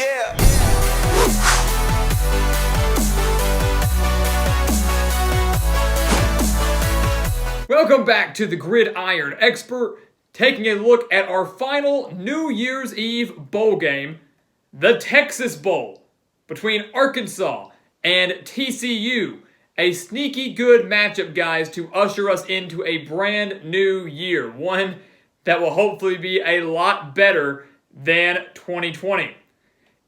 Yeah. Welcome back to the Gridiron Expert, taking a look at our final New Year's Eve bowl game, the Texas Bowl, between Arkansas and TCU. A sneaky good matchup, guys, to usher us into a brand new year. One that will hopefully be a lot better than 2020.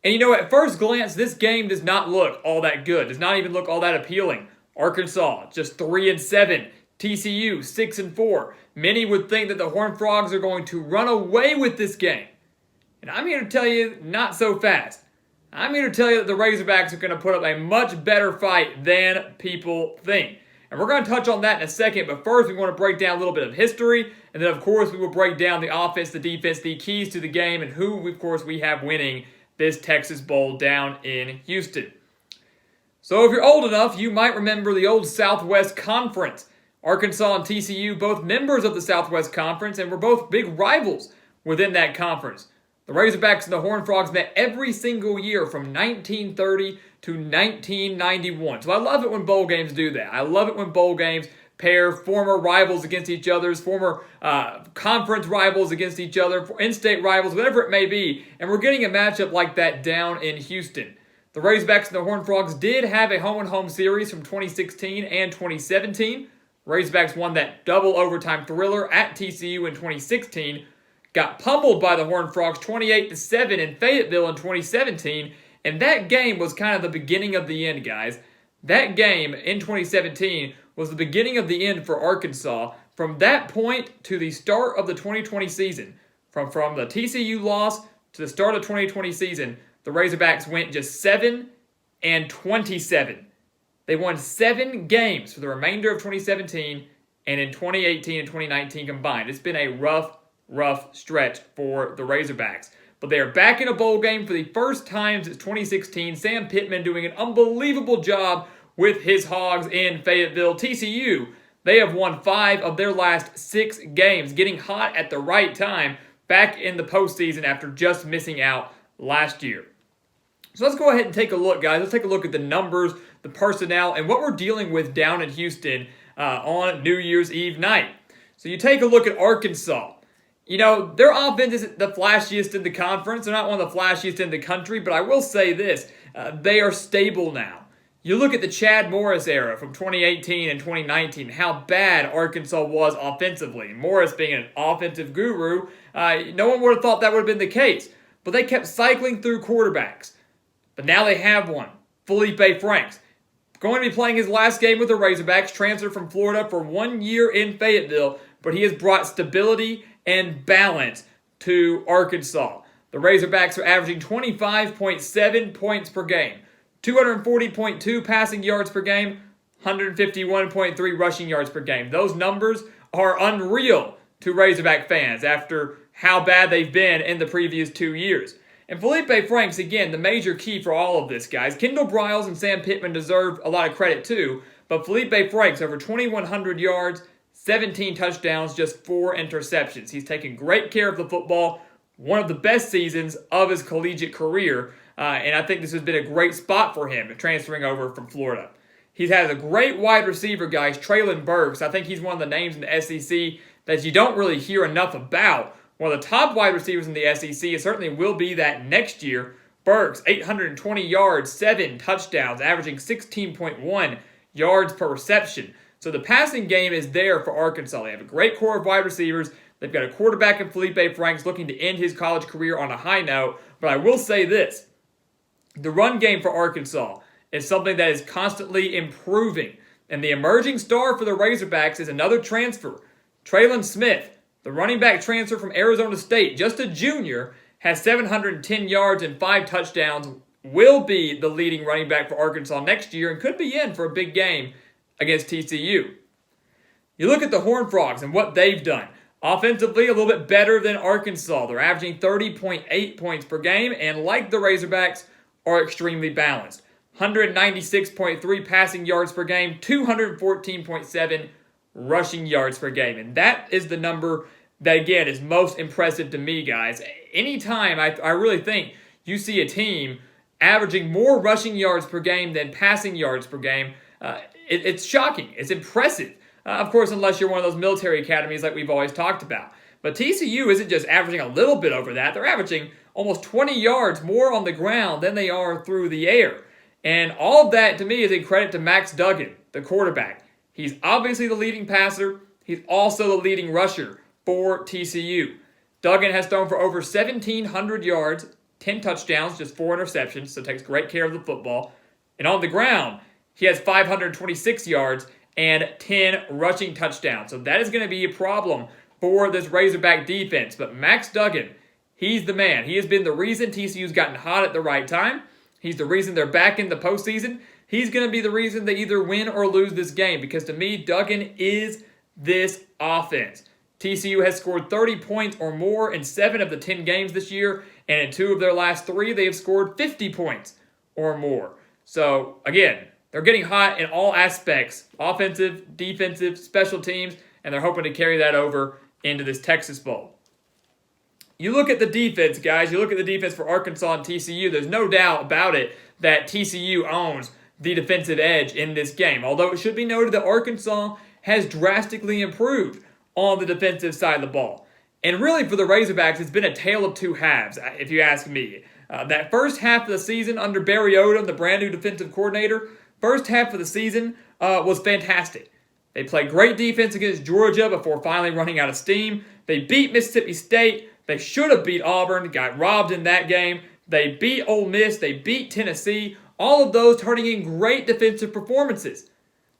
And you know, at first glance, this game does not look all that good. Does not even look all that appealing. Arkansas, just 3-7. TCU, 6-4. Many would think that the Horned Frogs are going to run away with this game. And I'm here to tell you, not so fast. I'm here to tell you that the Razorbacks are going to put up a much better fight than people think. And we're going to touch on that in a second, but first we want to break down a little bit of history, and then of course we will break down the offense, the defense, the keys to the game, and who of course we have winning this Texas Bowl down in Houston. So if you're old enough, you might remember the old Southwest Conference. Arkansas and TCU, both members of the Southwest Conference, and were both big rivals within that conference. The Razorbacks and the Horned Frogs met every single year from 1930 to 1991. So I love it when bowl games do that. I love it when bowl games pair former rivals against each other, former conference rivals against each other, in-state rivals, whatever it may be. And we're getting a matchup like that down in Houston. The Razorbacks and the Horned Frogs did have a home-and-home series from 2016 and 2017. Razorbacks won that double overtime thriller at TCU in 2016. Got pummeled by the Horned Frogs 28-7 in Fayetteville in 2017, and that game was kind of the beginning of the end, guys. That game in 2017 was the beginning of the end for Arkansas. From that point to the start of the 2020 season, from the TCU loss to the start of the 2020 season, the Razorbacks went just 7-27. They won 7 games for the remainder of 2017 and in 2018 and 2019 combined. It's been a rough stretch for the Razorbacks. But they are back in a bowl game for the first time since 2016. Sam Pittman doing an unbelievable job with his Hogs in Fayetteville. TCU, they have won 5 of their last 6 games, getting hot at the right time back in the postseason after just missing out last year. So let's go ahead and take a look, guys. Let's take a look at the numbers, the personnel, and what we're dealing with down in Houston on New Year's Eve night. So you take a look at Arkansas. You know, their offense isn't the flashiest in the conference. They're not one of the flashiest in the country, but I will say this. They are stable now. You look at the Chad Morris era from 2018 and 2019, how bad Arkansas was offensively. Morris being an offensive guru, no one would have thought that would have been the case. But they kept cycling through quarterbacks. But now they have one, Felipe Franks. Going to be playing his last game with the Razorbacks, transferred from Florida for 1 year in Fayetteville, but he has brought stability and balance to Arkansas. The Razorbacks are averaging 25.7 points per game, 240.2 passing yards per game, 151.3 rushing yards per game. Those numbers are unreal to Razorback fans after how bad they've been in the previous 2 years. And Felipe Franks, again, the major key for all of this, guys. Kendall Briles and Sam Pittman deserve a lot of credit too, but Felipe Franks, over 2,100 yards, 17 touchdowns, just 4 interceptions. He's taken great care of the football, one of the best seasons of his collegiate career, and I think this has been a great spot for him, transferring over from Florida. He's had a great wide receiver, guys, Traylon Burks. I think he's one of the names in the SEC that you don't really hear enough about. One of the top wide receivers in the SEC, it certainly will be that next year. Burks, 820 yards, 7 touchdowns, averaging 16.1 yards per reception. So the passing game is there for Arkansas. They have a great core of wide receivers. They've got a quarterback in Felipe Franks looking to end his college career on a high note. But I will say this. The run game for Arkansas is something that is constantly improving. And the emerging star for the Razorbacks is another transfer. Traylon Smith, the running back transfer from Arizona State, just a junior, has 710 yards and 5 touchdowns, will be the leading running back for Arkansas next year, and could be in for a big game against TCU. You look at the Horned Frogs and what they've done. Offensively, a little bit better than Arkansas. They're averaging 30.8 points per game, and like the Razorbacks, are extremely balanced. 196.3 passing yards per game, 214.7 rushing yards per game. And that is the number that, again, is most impressive to me, guys. Anytime, I really think you see a team averaging more rushing yards per game than passing yards per game. It's shocking. It's impressive. Of course, unless you're one of those military academies like we've always talked about. But TCU isn't just averaging a little bit over that. They're averaging almost 20 yards more on the ground than they are through the air. And all of that, to me, is a credit to Max Duggan, the quarterback. He's obviously the leading passer. He's also the leading rusher for TCU. Duggan has thrown for over 1,700 yards, 10 touchdowns, just 4 interceptions, so takes great care of the football. And on the ground, he has 526 yards and 10 rushing touchdowns. So that is going to be a problem for this Razorback defense. But Max Duggan, he's the man. He has been the reason TCU's gotten hot at the right time. He's the reason they're back in the postseason. He's going to be the reason they either win or lose this game, because to me, Duggan is this offense. TCU has scored 30 points or more in 7 of the 10 games this year, and in 2 of their last 3, they have scored 50 points or more. So, again, they're getting hot in all aspects, offensive, defensive, special teams, and they're hoping to carry that over into this Texas Bowl. You look at the defense, guys. You look at the defense for Arkansas and TCU. There's no doubt about it that TCU owns the defensive edge in this game. Although it should be noted that Arkansas has drastically improved on the defensive side of the ball. And really for the Razorbacks, it's been a tale of two halves, if you ask me. That first half of the season under Barry Odom, the brand new defensive coordinator, first half of the season was fantastic. They played great defense against Georgia before finally running out of steam. They beat Mississippi State. They should have beat Auburn, got robbed in that game. They beat Ole Miss. They beat Tennessee. All of those turning in great defensive performances.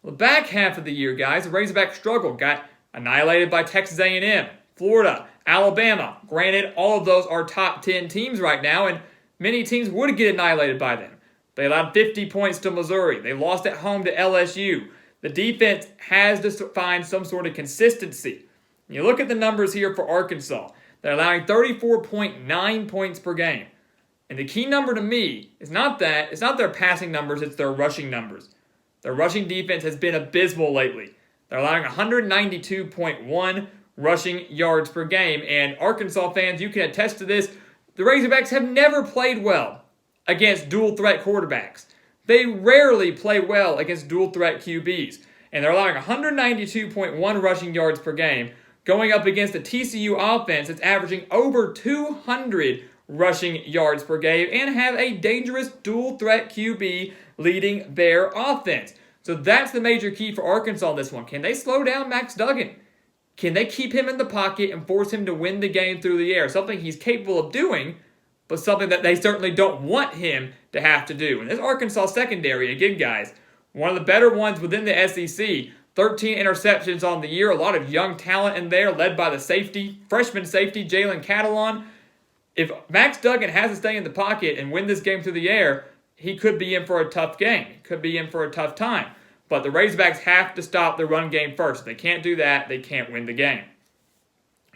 The back half of the year, guys, the Razorbacks struggled, got annihilated by Texas A&M, Florida, Alabama. Granted, all of those are top 10 teams right now, and many teams would get annihilated by them. They allowed 50 points to Missouri. They lost at home to LSU. The defense has to find some sort of consistency. You look at the numbers here for Arkansas. They're allowing 34.9 points per game. And the key number to me is not that. It's not their passing numbers, it's their rushing numbers. Their rushing defense has been abysmal lately. They're allowing 192.1 rushing yards per game. And Arkansas fans, you can attest to this. The Razorbacks have never played well against dual-threat quarterbacks. They rarely play well against dual-threat QBs. And they're allowing 192.1 rushing yards per game, going up against a TCU offense that's averaging over 200 rushing yards per game and have a dangerous dual-threat QB leading their offense. So that's the major key for Arkansas in this one. Can they slow down Max Duggan? Can they keep him in the pocket and force him to win the game through the air? Something he's capable of doing, but something that they certainly don't want him to have to do. And this Arkansas secondary, again, guys, one of the better ones within the SEC. 13 interceptions on the year. A lot of young talent in there, led by the freshman safety, Jalen Catalon. If Max Duggan has to stay in the pocket and win this game through the air, he could be in for a tough game. He could be in for a tough time. But the Razorbacks have to stop the run game first. If they can't do that, they can't win the game.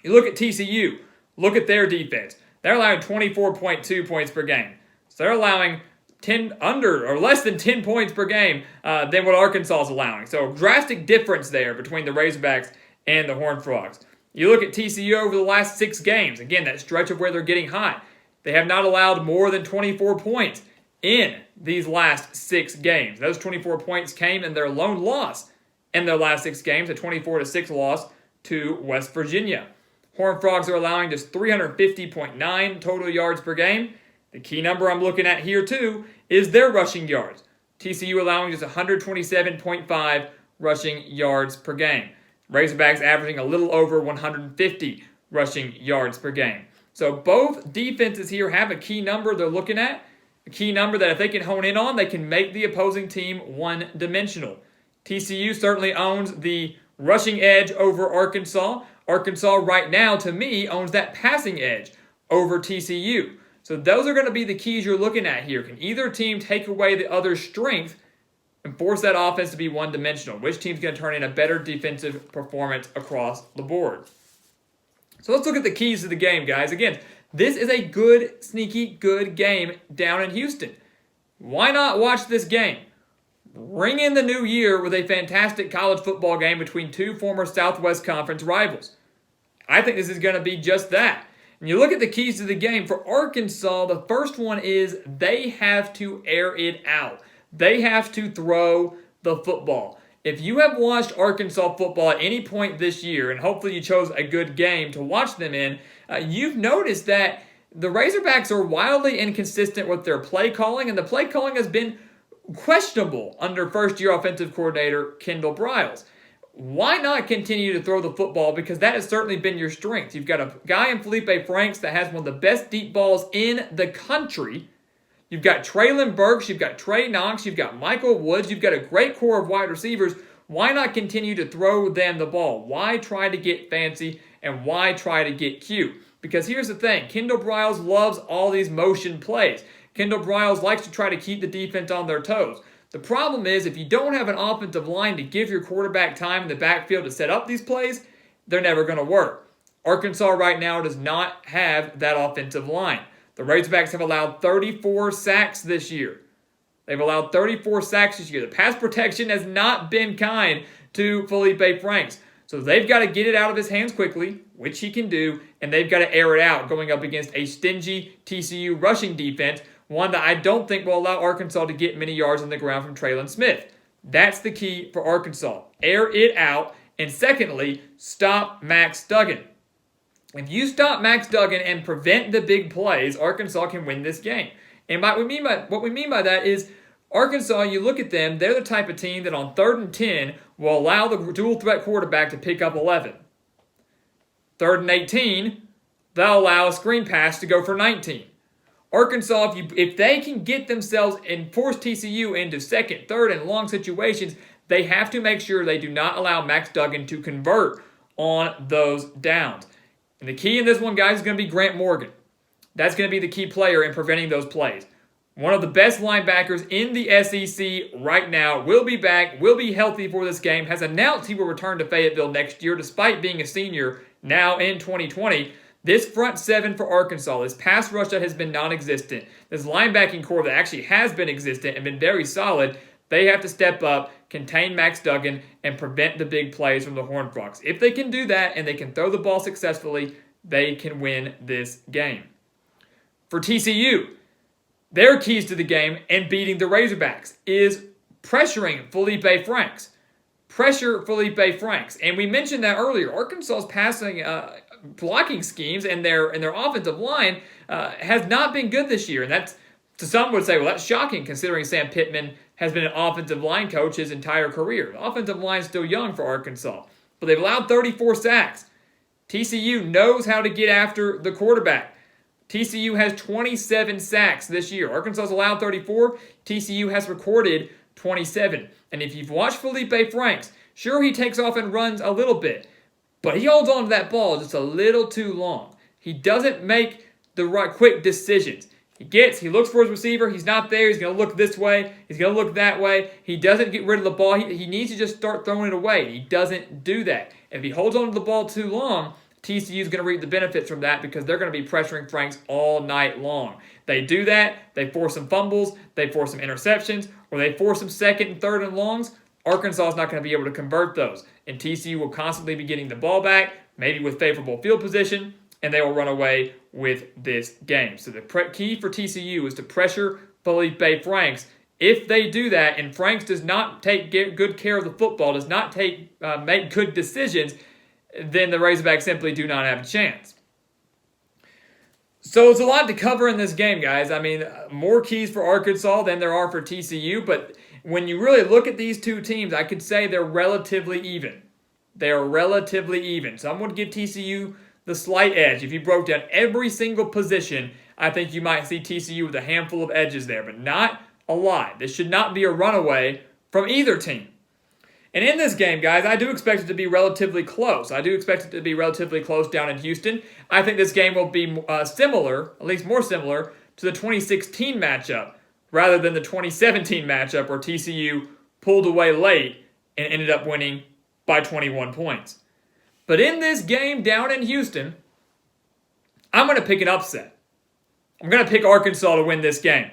You look at TCU. Look at their defense. They're allowing 24.2 points per game. So they're allowing less than 10 points per game than what Arkansas is allowing. So a drastic difference there between the Razorbacks and the Horned Frogs. You look at TCU over the last 6 games. Again, that stretch of where they're getting hot. They have not allowed more than 24 points in these last 6 games. Those 24 points came in their lone loss in their last 6 games, a 24-6 loss to West Virginia. Horned Frogs are allowing just 350.9 total yards per game. The key number I'm looking at here, too, is their rushing yards. TCU allowing just 127.5 rushing yards per game. Razorbacks averaging a little over 150 rushing yards per game. So both defenses here have a key number they're looking at, a key number that if they can hone in on, they can make the opposing team one-dimensional. TCU certainly owns the rushing edge over Arkansas. Arkansas right now, to me, owns that passing edge over TCU. So those are going to be the keys you're looking at here. Can either team take away the other's strength and force that offense to be one-dimensional? Which team's going to turn in a better defensive performance across the board? So let's look at the keys to the game, guys. Again, this is a good, sneaky, good game down in Houston. Why not watch this game? Ring in the new year with a fantastic college football game between 2 former Southwest Conference rivals. I think this is going to be just that. And you look at the keys to the game for Arkansas, the first one is they have to air it out. They have to throw the football. If you have watched Arkansas football at any point this year, and hopefully you chose a good game to watch them in, you've noticed that the Razorbacks are wildly inconsistent with their play calling, and the play calling has been questionable under first-year offensive coordinator Kendall Briles. Why not continue to throw the football? Because that has certainly been your strength. You've got a guy in Felipe Franks that has one of the best deep balls in the country. You've got Traylon Burks, you've got Trey Knox, you've got Michael Woods, you've got a great core of wide receivers. Why not continue to throw them the ball? Why try to get fancy, and why try to get cute? Because here's the thing, Kendall Briles loves all these motion plays. Kendall Briles likes to try to keep the defense on their toes. The problem is, if you don't have an offensive line to give your quarterback time in the backfield to set up these plays, they're never going to work. Arkansas right now does not have that offensive line. The Razorbacks have allowed 34 sacks this year. They've allowed 34 sacks this year. The pass protection has not been kind to Felipe Franks. So they've got to get it out of his hands quickly, which he can do, and they've got to air it out going up against a stingy TCU rushing defense, one that I don't think will allow Arkansas to get many yards on the ground from Traylon Smith. That's the key for Arkansas. Air it out, and secondly, stop Max Duggan. If you stop Max Duggan and prevent the big plays, Arkansas can win this game. And what we mean by that is Arkansas, you look at them, they're the type of team that on 3rd and 10 will allow the dual threat quarterback to pick up 11. 3rd and 18, they'll allow a screen pass to go for 19. Arkansas, if they can get themselves and force TCU into 2nd, 3rd, and long situations, they have to make sure they do not allow Max Duggan to convert on those downs. And the key in this one, guys, is going to be Grant Morgan. That's going to be the key player in preventing those plays. One of the best linebackers in the SEC right now will be back, will be healthy for this game, has announced he will return to Fayetteville next year despite being a senior now in 2020. This front seven for Arkansas, this pass rush that has been non-existent, this linebacking core that actually has been existent and been very solid, they have to step up, contain Max Duggan, and prevent the big plays from the Horned Frogs. If they can do that and they can throw the ball successfully, they can win this game. For TCU, their keys to the game and beating the Razorbacks is pressuring Felipe Franks. Pressure Felipe Franks. And we mentioned that earlier. Arkansas's passing blocking schemes and their offensive line has not been good this year. And that's, to some would say, well, that's shocking considering Sam Pittman has been an offensive line coach his entire career. The offensive line is still young for Arkansas. But they've allowed 34 sacks. TCU knows how to get after the quarterback. TCU has 27 sacks this year. Arkansas has allowed 34. TCU has recorded 27. And if you've watched Felipe Franks, sure, he takes off and runs a little bit, but he holds on to that ball just a little too long. He doesn't make the right quick decisions. He looks for his receiver. He's not there. He's going to look this way. He's going to look that way. He doesn't get rid of the ball. He needs to just start throwing it away. He doesn't do that. If he holds on to the ball too long, TCU is going to reap the benefits from that because they're going to be pressuring Franks all night long. They do that. They force some fumbles. They force some interceptions. Or they force some 2nd and 3rd and longs. Arkansas is not going to be able to convert those. And TCU will constantly be getting the ball back, maybe with favorable field position, and they will run away with this game. So the key for TCU is to pressure Felipe Franks. If they do that, and Franks does not take good care of the football, does not make good decisions, then the Razorbacks simply do not have a chance. So it's a lot to cover in this game, guys. I mean, more keys for Arkansas than there are for TCU, but when you really look at these two teams, I could say they're relatively even. They are relatively even. So I'm going to give TCU the slight edge. If you broke down every single position, I think you might see TCU with a handful of edges there, but not a lot. This should not be a runaway from either team. And in this game, guys, I do expect it to be relatively close. I do expect it to be relatively close down in Houston. I think this game will be similar, at least more similar, to the 2016 matchup rather than the 2017 matchup where TCU pulled away late and ended up winning by 21 points. But in this game down in Houston, I'm going to pick an upset. I'm going to pick Arkansas to win this game.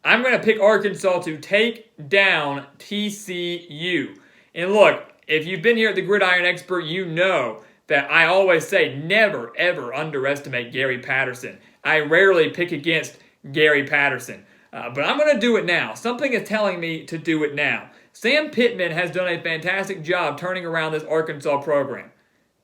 I'm going to pick Arkansas to take down TCU. And look, if you've been here at the Gridiron Expert, you know that I always say never, ever underestimate Gary Patterson. I rarely pick against Gary Patterson. But I'm going to do it now. Something is telling me to do it now. Sam Pittman has done a fantastic job turning around this Arkansas program.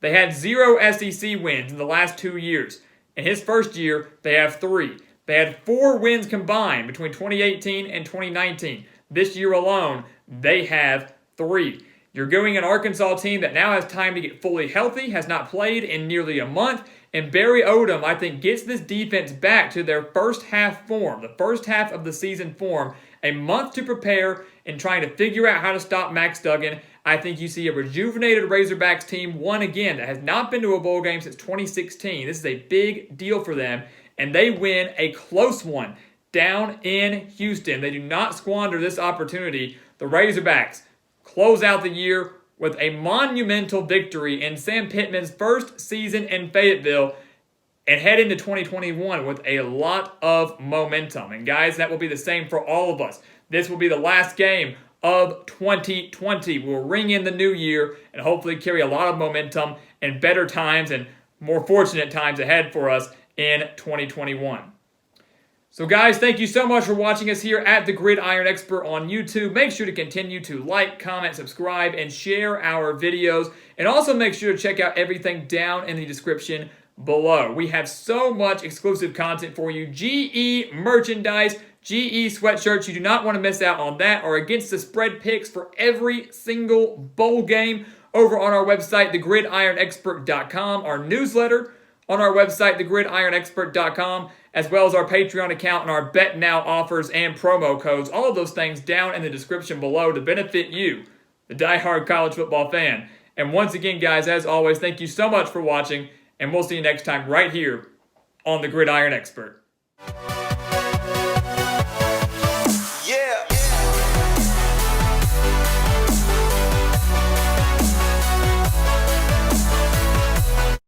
They had 0 SEC wins in the last 2 years. In his first year, they have 3. They had 4 wins combined between 2018 and 2019. This year alone, they have 3. You're going an Arkansas team that now has time to get fully healthy, has not played in nearly a month, and Barry Odom, I think, gets this defense back to their first half form, the first half of the season form, a month to prepare and trying to figure out how to stop Max Duggan. I think you see a rejuvenated Razorbacks team, one again, that has not been to a bowl game since 2016. This is a big deal for them, and they win a close one down in Houston. They do not squander this opportunity. The Razorbacks close out the year with a monumental victory in Sam Pittman's first season in Fayetteville and head into 2021 with a lot of momentum. And guys, that will be the same for all of us. This will be the last game of 2020. We'll ring in the new year and hopefully carry a lot of momentum and better times and more fortunate times ahead for us in 2021. So guys, thank you so much for watching us here at The Gridiron Expert on YouTube. Make sure to continue to like, comment, subscribe, and share our videos. And also make sure to check out everything down in the description below. We have so much exclusive content for you. GE merchandise, GE sweatshirts. You do not want to miss out on that. Or against the spread picks for every single bowl game over on our website, thegridironexpert.com. Our newsletter on our website, thegridironexpert.com, as well as our Patreon account and our BetNow offers and promo codes. All of those things down in the description below to benefit you, the diehard college football fan. And once again, guys, as always, thank you so much for watching, and we'll see you next time right here on The Gridiron Expert.